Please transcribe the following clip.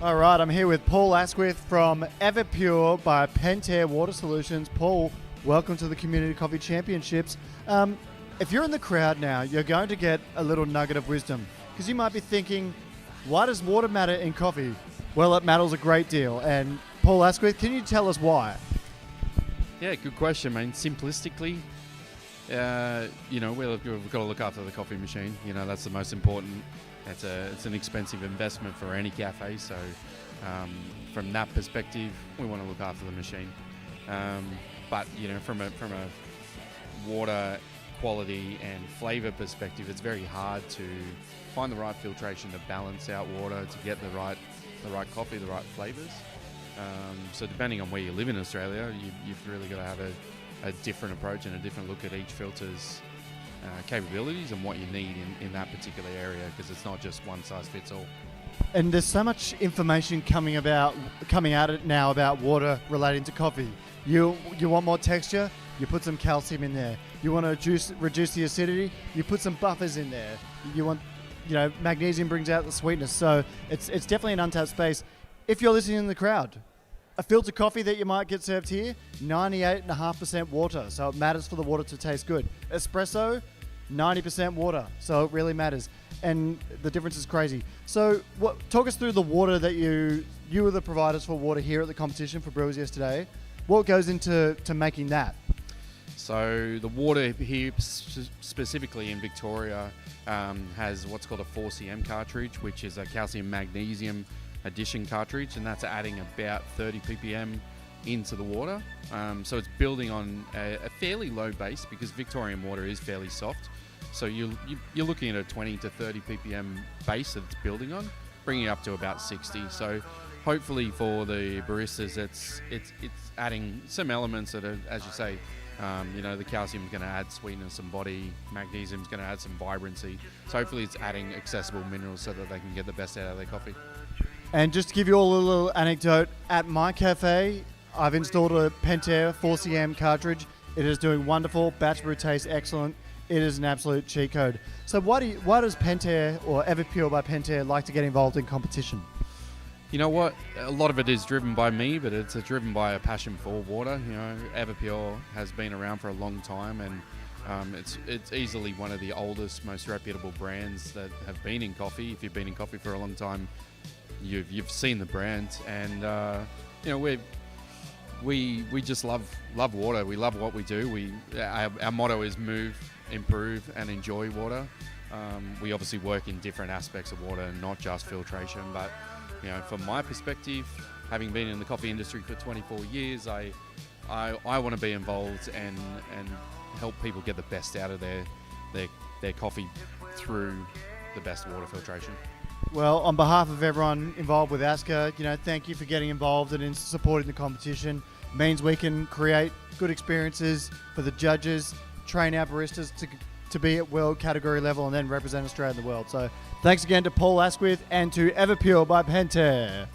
All right, I'm here with Paul Asquith from Everpure by Pentair Water Solutions. Paul, welcome to the Community Coffee Championships. If you're in the crowd now, you're going to get a little nugget of wisdom because you might be thinking, why does water matter in coffee? Well, it matters a great deal. And Paul Asquith, can you tell us why? Yeah, good question, man. Simplistically, we've got to look after the coffee machine. That's the most important. It's an expensive investment for any cafe. So from that perspective, we want to look after the machine. But from a water quality and flavor perspective, it's very hard to find the right filtration to balance out water to get the right coffee, the right flavors. So depending on where you live in Australia, you've really got to have a different approach and a different look at each filter's capabilities and what you need in that particular area, because it's not just one size fits all. And there's so much information coming at it now about water relating to coffee. You want more texture? You put some calcium in there. You want to reduce the acidity? You put some buffers in there. You want, magnesium brings out the sweetness. So it's definitely an untapped space. If you're listening in the crowd, a filter coffee that you might get served here, 98.5% water. So it matters for the water to taste good. Espresso, 90% water. So it really matters. And the difference is crazy. So talk us through the water that you were the providers for water here at the competition for Brewers yesterday. What goes into making that? So the water here, specifically in Victoria, has what's called a 4cm cartridge, which is a calcium magnesium addition cartridge, and that's adding about 30 ppm into the water. So it's building on a fairly low base because Victorian water is fairly soft. So you're looking at a 20 to 30 ppm base that it's building on, bringing it up to about 60. So hopefully for the baristas, it's adding some elements that are, as you say, the calcium is going to add sweetness and body, magnesium is going to add some vibrancy. So hopefully it's adding accessible minerals so that they can get the best out of their coffee. And just to give you all a little anecdote, at my cafe, I've installed a Pentair 4cm cartridge. It is doing wonderful. Batch brew tastes excellent. It is an absolute cheat code. So why does Pentair or Everpure by Pentair like to get involved in competition? You know what? A lot of it is driven by me, but it's driven by a passion for water. Everpure has been around for a long time, and it's easily one of the oldest, most reputable brands that have been in coffee. If you've been in coffee for a long time, you've seen the brand, and we just love water. We love what we do. Our motto is move, improve, and enjoy water. We obviously work in different aspects of water, not just filtration, but from my perspective, having been in the coffee industry for 24 years, I want to be involved and help people get the best out of their coffee through the best water filtration. Well, on behalf of everyone involved with ASCA, thank you for getting involved and in supporting the competition. It means we can create good experiences for the judges, train our baristas to be at world category level and then represent Australia in the world. So thanks again to Paul Asquith and to Everpure by Pentair.